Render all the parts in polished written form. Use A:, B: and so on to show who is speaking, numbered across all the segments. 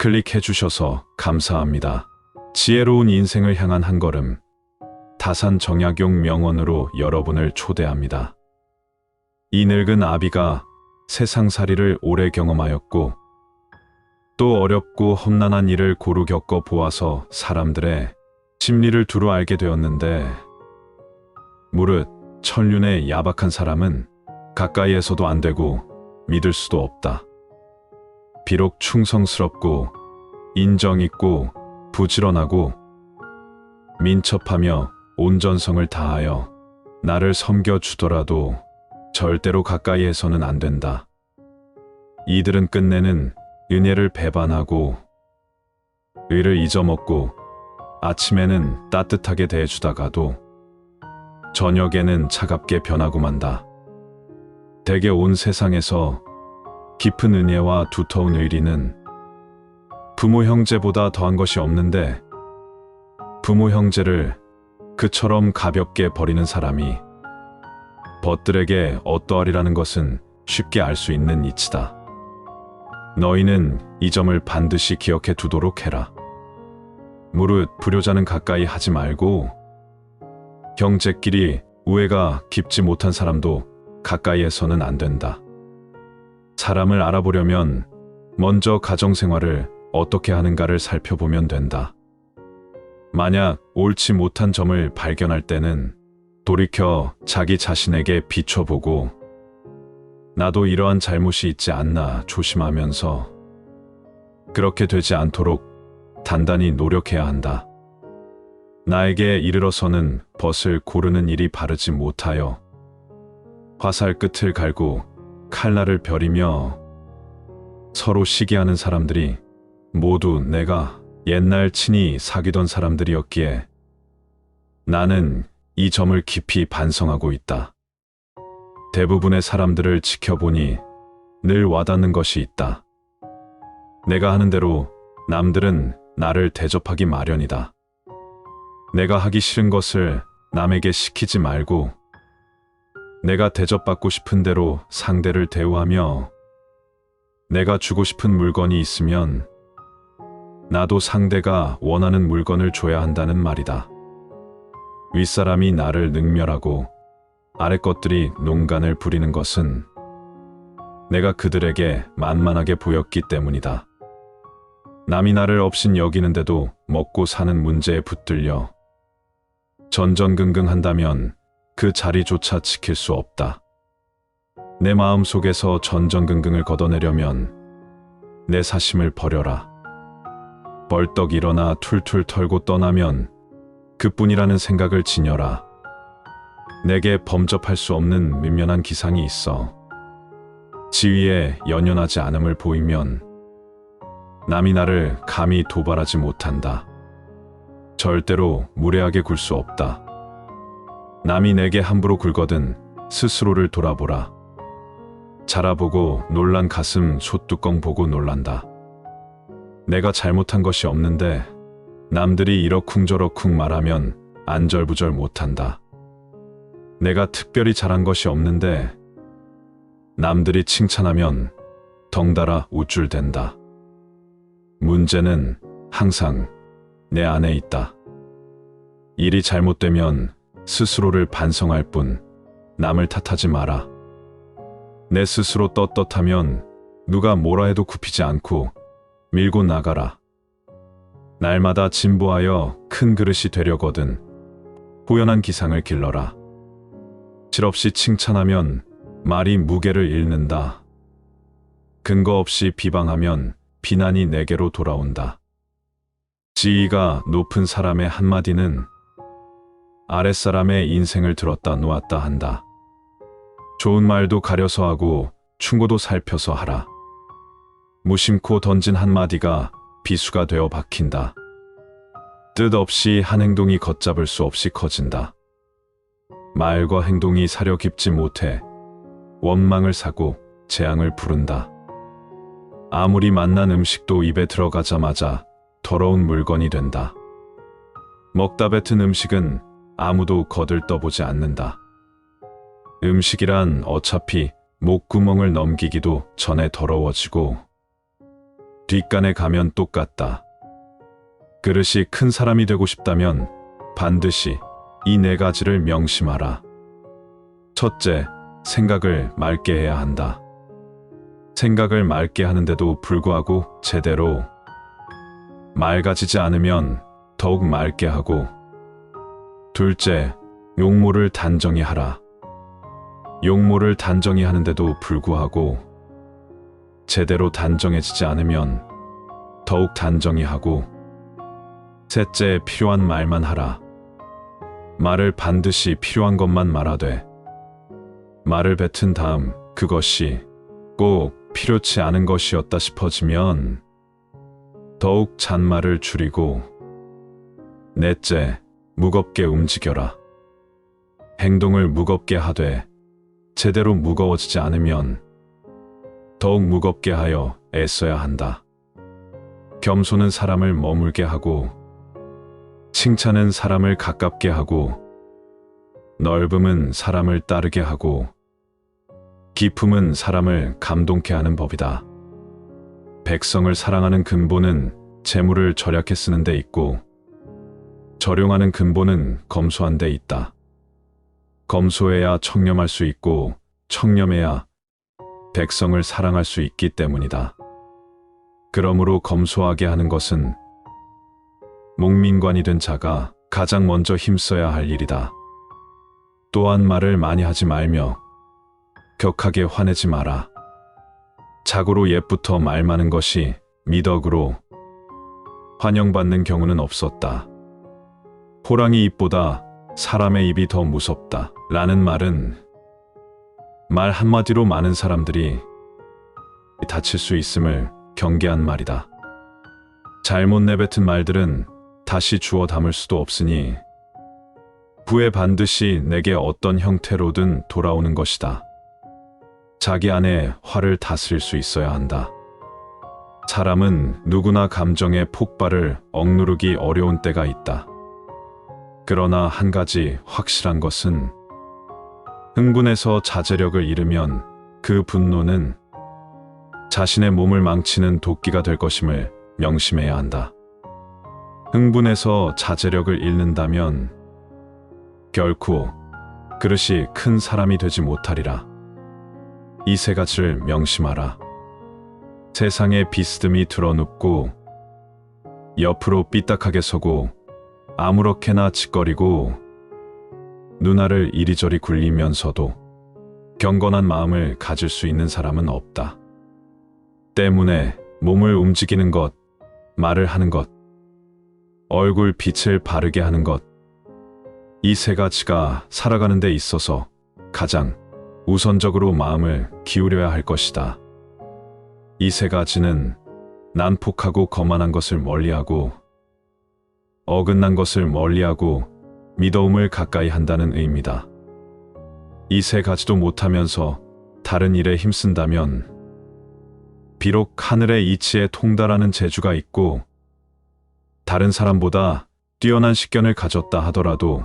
A: 클릭해주셔서 감사합니다. 지혜로운 인생을 향한 한 걸음. 다산 정약용 명언으로 여러분을 초대합니다. 이 늙은 아비가 세상살이를 오래 경험하였고 또 어렵고 험난한 일을 고루 겪어 보아서 사람들의 심리를 두루 알게 되었는데 무릇 천륜의 야박한 사람은 가까이에서도 안 되고 믿을 수도 없다. 비록 충성스럽고 인정있고 부지런하고 민첩하며 온전성을 다하여 나를 섬겨주더라도 절대로 가까이에서는 안 된다. 이들은 끝내는 은혜를 배반하고 의를 잊어먹고 아침에는 따뜻하게 대해주다가도 저녁에는 차갑게 변하고 만다. 대개 온 세상에서 깊은 은혜와 두터운 의리는 부모 형제보다 더한 것이 없는데 부모 형제를 그처럼 가볍게 버리는 사람이 벗들에게 어떠하리라는 것은 쉽게 알 수 있는 이치다. 너희는 이 점을 반드시 기억해 두도록 해라. 무릇 불효자는 가까이 하지 말고 형제끼리 우애가 깊지 못한 사람도 가까이에서는 안 된다. 사람을 알아보려면 먼저 가정생활을 어떻게 하는가를 살펴보면 된다. 만약 옳지 못한 점을 발견할 때는 돌이켜 자기 자신에게 비춰보고 나도 이러한 잘못이 있지 않나 조심하면서 그렇게 되지 않도록 단단히 노력해야 한다. 나에게 이르러서는 벗을 고르는 일이 바르지 못하여 화살 끝을 갈고 칼날을 벼리며 서로 시기하는 사람들이 모두 내가 옛날 친히 사귀던 사람들이었기에 나는 이 점을 깊이 반성하고 있다. 대부분의 사람들을 지켜보니 늘 와닿는 것이 있다. 내가 하는 대로 남들은 나를 대접하기 마련이다. 내가 하기 싫은 것을 남에게 시키지 말고 내가 대접받고 싶은 대로 상대를 대우하며 내가 주고 싶은 물건이 있으면 나도 상대가 원하는 물건을 줘야 한다는 말이다. 윗사람이 나를 능멸하고 아래 것들이 농간을 부리는 것은 내가 그들에게 만만하게 보였기 때문이다. 남이 나를 업신 여기는데도 먹고 사는 문제에 붙들려 전전긍긍한다면 그 자리조차 지킬 수 없다. 내 마음 속에서 전전긍긍을 걷어내려면 내 사심을 버려라. 벌떡 일어나 툴툴 털고 떠나면 그뿐이라는 생각을 지녀라. 내게 범접할 수 없는 민면한 기상이 있어. 지위에 연연하지 않음을 보이면 남이 나를 감히 도발하지 못한다. 절대로 무례하게 굴 수 없다. 남이 내게 함부로 굴거든 스스로를 돌아보라. 자라보고 놀란 가슴 솥뚜껑 보고 놀란다. 내가 잘못한 것이 없는데 남들이 이러쿵저러쿵 말하면 안절부절 못한다. 내가 특별히 잘한 것이 없는데 남들이 칭찬하면 덩달아 우쭐댄다. 문제는 항상 내 안에 있다. 일이 잘못되면 스스로를 반성할 뿐 남을 탓하지 마라. 내 스스로 떳떳하면 누가 뭐라 해도 굽히지 않고 밀고 나가라. 날마다 진보하여 큰 그릇이 되려거든 호연한 기상을 길러라. 실없이 칭찬하면 말이 무게를 잃는다. 근거 없이 비방하면 비난이 내게로 돌아온다. 지위가 높은 사람의 한마디는 아랫사람의 인생을 들었다 놓았다 한다. 좋은 말도 가려서 하고 충고도 살펴서 하라. 무심코 던진 한마디가 비수가 되어 박힌다. 뜻없이 한 행동이 걷잡을 수 없이 커진다. 말과 행동이 사려 깊지 못해 원망을 사고 재앙을 부른다. 아무리 맛난 음식도 입에 들어가자마자 더러운 물건이 된다. 먹다 뱉은 음식은 아무도 거들떠보지 않는다. 음식이란 어차피 목구멍을 넘기기도 전에 더러워지고 뒷간에 가면 똑같다. 그릇이 큰 사람이 되고 싶다면 반드시 이 네 가지를 명심하라. 첫째, 생각을 맑게 해야 한다. 생각을 맑게 하는데도 불구하고 제대로 맑아지지 않으면 더욱 맑게 하고, 둘째, 용모를 단정히 하라. 용모를 단정히 하는데도 불구하고 제대로 단정해지지 않으면 더욱 단정히 하고, 셋째, 필요한 말만 하라. 말을 반드시 필요한 것만 말하되, 말을 뱉은 다음 그것이 꼭 필요치 않은 것이었다 싶어지면 더욱 잔말을 줄이고, 넷째, 무겁게 움직여라. 행동을 무겁게 하되 제대로 무거워지지 않으면 더욱 무겁게 하여 애써야 한다. 겸손은 사람을 머물게 하고, 칭찬은 사람을 가깝게 하고, 넓음은 사람을 따르게 하고, 기품은 사람을 감동케 하는 법이다. 백성을 사랑하는 근본은 재물을 절약해 쓰는 데 있고, 절용하는 근본은 검소한 데 있다. 검소해야 청렴할 수 있고, 청렴해야 백성을 사랑할 수 있기 때문이다. 그러므로 검소하게 하는 것은 목민관이 된 자가 가장 먼저 힘써야 할 일이다. 또한 말을 많이 하지 말며 격하게 화내지 마라. 자고로 옛부터 말 많은 것이 미덕으로 환영받는 경우는 없었다. 호랑이 입보다 사람의 입이 더 무섭다 라는 말은 말 한마디로 많은 사람들이 다칠 수 있음을 경계한 말이다. 잘못 내뱉은 말들은 다시 주워 담을 수도 없으니 후에 반드시 내게 어떤 형태로든 돌아오는 것이다. 자기 안에 화를 다스릴 수 있어야 한다. 사람은 누구나 감정의 폭발을 억누르기 어려운 때가 있다. 그러나 한 가지 확실한 것은 흥분해서 자제력을 잃으면 그 분노는 자신의 몸을 망치는 도끼가 될 것임을 명심해야 한다. 흥분해서 자제력을 잃는다면 결코 그릇이 큰 사람이 되지 못하리라. 이 세 가지를 명심하라. 세상에 비스듬히 드러눕고 옆으로 삐딱하게 서고 아무렇게나 짓거리고 누나를 이리저리 굴리면서도 경건한 마음을 가질 수 있는 사람은 없다. 때문에 몸을 움직이는 것, 말을 하는 것, 얼굴 빛을 바르게 하는 것, 이 세 가지가 살아가는 데 있어서 가장 우선적으로 마음을 기울여야 할 것이다. 이 세 가지는 난폭하고 거만한 것을 멀리하고, 어긋난 것을 멀리하고 미더움을 가까이 한다는 의미다. 이 세 가지도 못하면서 다른 일에 힘쓴다면 비록 하늘의 이치에 통달하는 재주가 있고 다른 사람보다 뛰어난 식견을 가졌다 하더라도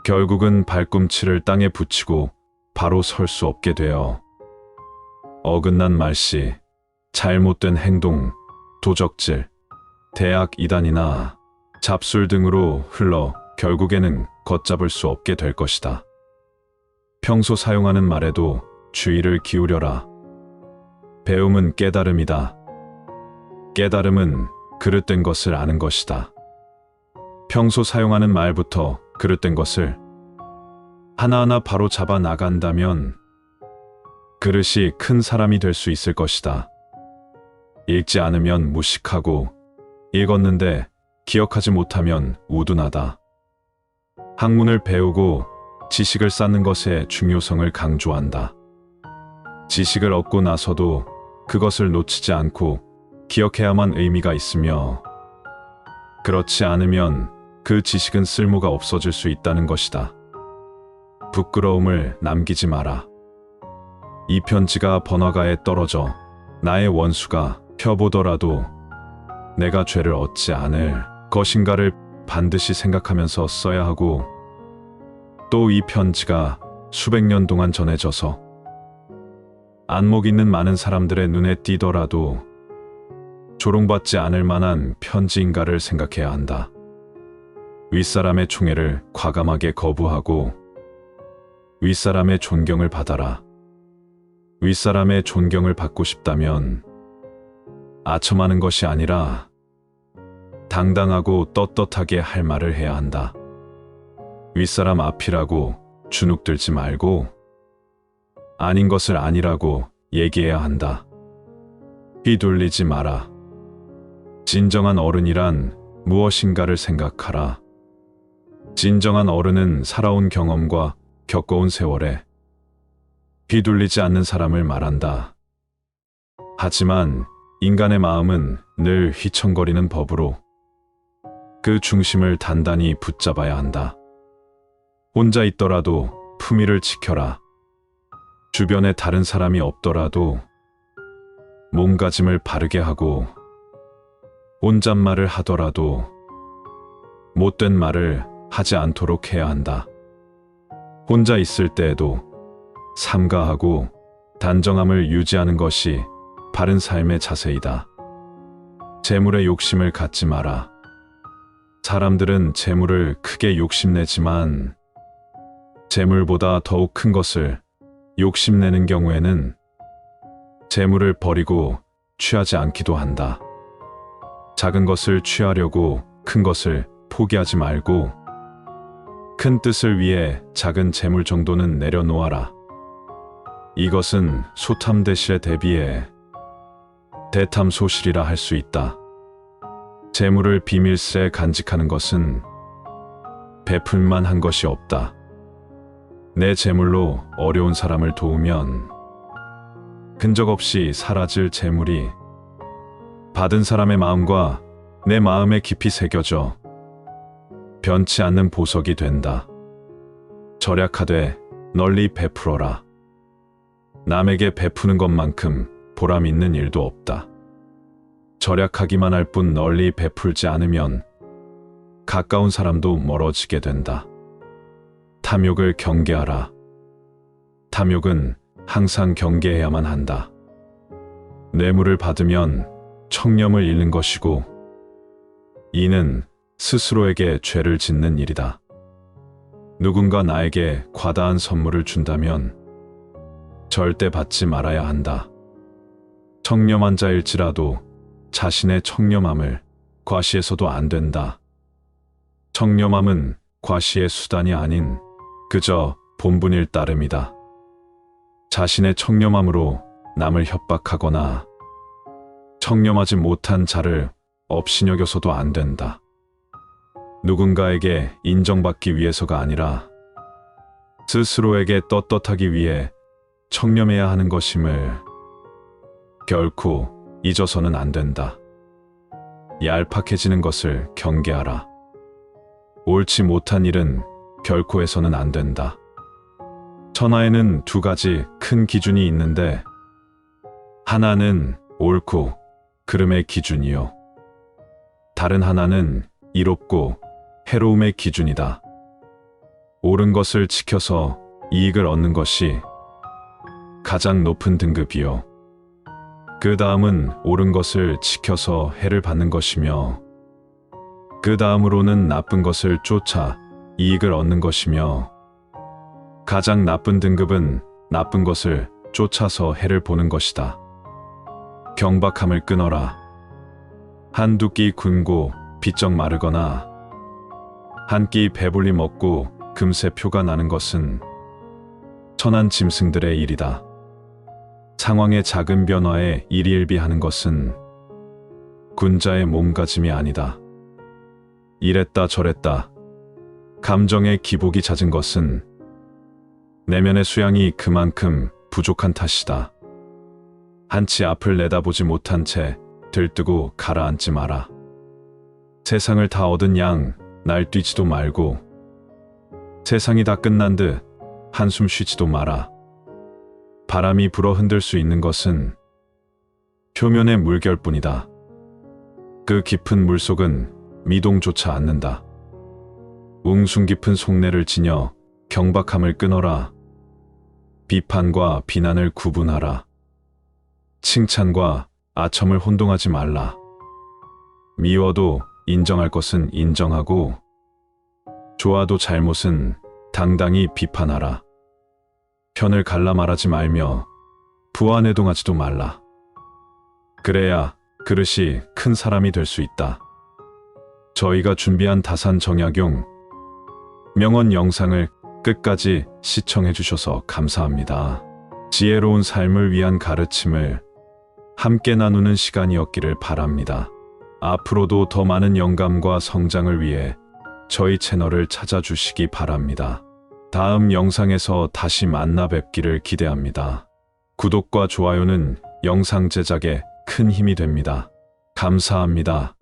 A: 결국은 발꿈치를 땅에 붙이고 바로 설 수 없게 되어 어긋난 말씨, 잘못된 행동, 도적질, 대학 이단이나 잡술 등으로 흘러 결국에는 걷잡을 수 없게 될 것이다. 평소 사용하는 말에도 주의를 기울여라. 배움은 깨달음이다. 깨달음은 그릇된 것을 아는 것이다. 평소 사용하는 말부터 그릇된 것을 하나하나 바로 잡아 나간다면 그릇이 큰 사람이 될 수 있을 것이다. 읽지 않으면 무식하고 읽었는데 기억하지 못하면 우둔하다. 학문을 배우고 지식을 쌓는 것의 중요성을 강조한다. 지식을 얻고 나서도 그것을 놓치지 않고 기억해야만 의미가 있으며 그렇지 않으면 그 지식은 쓸모가 없어질 수 있다는 것이다. 부끄러움을 남기지 마라. 이 편지가 번화가에 떨어져 나의 원수가 펴보더라도 내가 죄를 얻지 않을 것인가를 반드시 생각하면서 써야 하고, 또 이 편지가 수백 년 동안 전해져서 안목 있는 많은 사람들의 눈에 띄더라도 조롱받지 않을 만한 편지인가를 생각해야 한다. 윗사람의 총애를 과감하게 거부하고 윗사람의 존경을 받아라. 윗사람의 존경을 받고 싶다면 아첨하는 것이 아니라 당당하고 떳떳하게 할 말을 해야 한다. 윗사람 앞이라고 주눅들지 말고 아닌 것을 아니라고 얘기해야 한다. 휘둘리지 마라. 진정한 어른이란 무엇인가를 생각하라. 진정한 어른은 살아온 경험과 겪어온 세월에 휘둘리지 않는 사람을 말한다. 하지만 인간의 마음은 늘 휘청거리는 법으로 그 중심을 단단히 붙잡아야 한다. 혼자 있더라도 품위를 지켜라. 주변에 다른 사람이 없더라도 몸가짐을 바르게 하고 혼잣말을 하더라도 못된 말을 하지 않도록 해야 한다. 혼자 있을 때에도 삼가하고 단정함을 유지하는 것이 바른 삶의 자세이다. 재물에 욕심을 갖지 마라. 사람들은 재물을 크게 욕심내지만 재물보다 더욱 큰 것을 욕심내는 경우에는 재물을 버리고 취하지 않기도 한다. 작은 것을 취하려고 큰 것을 포기하지 말고 큰 뜻을 위해 작은 재물 정도는 내려놓아라. 이것은 소탐대실에 대비해 대탐소실이라 할 수 있다. 재물을 비밀스레 간직하는 것은 베풀만 한 것이 없다. 내 재물로 어려운 사람을 도우면 흔적 없이 사라질 재물이 받은 사람의 마음과 내 마음에 깊이 새겨져 변치 않는 보석이 된다. 절약하되 널리 베풀어라. 남에게 베푸는 것만큼 보람 있는 일도 없다. 절약하기만 할 뿐 널리 베풀지 않으면 가까운 사람도 멀어지게 된다. 탐욕을 경계하라. 탐욕은 항상 경계해야만 한다. 뇌물을 받으면 청렴을 잃는 것이고 이는 스스로에게 죄를 짓는 일이다. 누군가 나에게 과다한 선물을 준다면 절대 받지 말아야 한다. 청렴한 자일지라도 자신의 청렴함을 과시해서도 안 된다. 청렴함은 과시의 수단이 아닌 그저 본분일 따름이다. 자신의 청렴함으로 남을 협박하거나 청렴하지 못한 자를 업신여겨서도 안 된다. 누군가에게 인정받기 위해서가 아니라 스스로에게 떳떳하기 위해 청렴해야 하는 것임을 결코 잊어서는 안 된다. 얄팍해지는 것을 경계하라. 옳지 못한 일은 결코 해서는 안 된다. 천하에는 두 가지 큰 기준이 있는데 하나는 옳고 그름의 기준이요. 다른 하나는 이롭고 해로움의 기준이다. 옳은 것을 지켜서 이익을 얻는 것이 가장 높은 등급이요. 그 다음은 옳은 것을 지켜서 해를 받는 것이며 그 다음으로는 나쁜 것을 쫓아 이익을 얻는 것이며 가장 나쁜 등급은 나쁜 것을 쫓아서 해를 보는 것이다. 경박함을 끊어라. 한두 끼 굶고 비쩍 마르거나 한 끼 배불리 먹고 금세 표가 나는 것은 천한 짐승들의 일이다. 상황의 작은 변화에 일희일비하는 것은 군자의 몸가짐이 아니다. 이랬다 저랬다 감정의 기복이 잦은 것은 내면의 수양이 그만큼 부족한 탓이다. 한치 앞을 내다보지 못한 채 들뜨고 가라앉지 마라. 세상을 다 얻은 양 날뛰지도 말고 세상이 다 끝난 듯 한숨 쉬지도 마라. 바람이 불어 흔들 수 있는 것은 표면의 물결뿐이다. 그 깊은 물속은 미동조차 않는다. 웅숭 깊은 속내를 지녀 경박함을 끊어라. 비판과 비난을 구분하라. 칭찬과 아첨을 혼동하지 말라. 미워도 인정할 것은 인정하고, 좋아도 잘못은 당당히 비판하라. 편을 갈라 말하지 말며 부안해동하지도 말라. 그래야 그릇이 큰 사람이 될 수 있다. 저희가 준비한 다산 정약용 명언 영상을 끝까지 시청해 주셔서 감사합니다. 지혜로운 삶을 위한 가르침을 함께 나누는 시간이었기를 바랍니다. 앞으로도 더 많은 영감과 성장을 위해 저희 채널을 찾아주시기 바랍니다. 다음 영상에서 다시 만나 뵙기를 기대합니다. 구독과 좋아요는 영상 제작에 큰 힘이 됩니다. 감사합니다.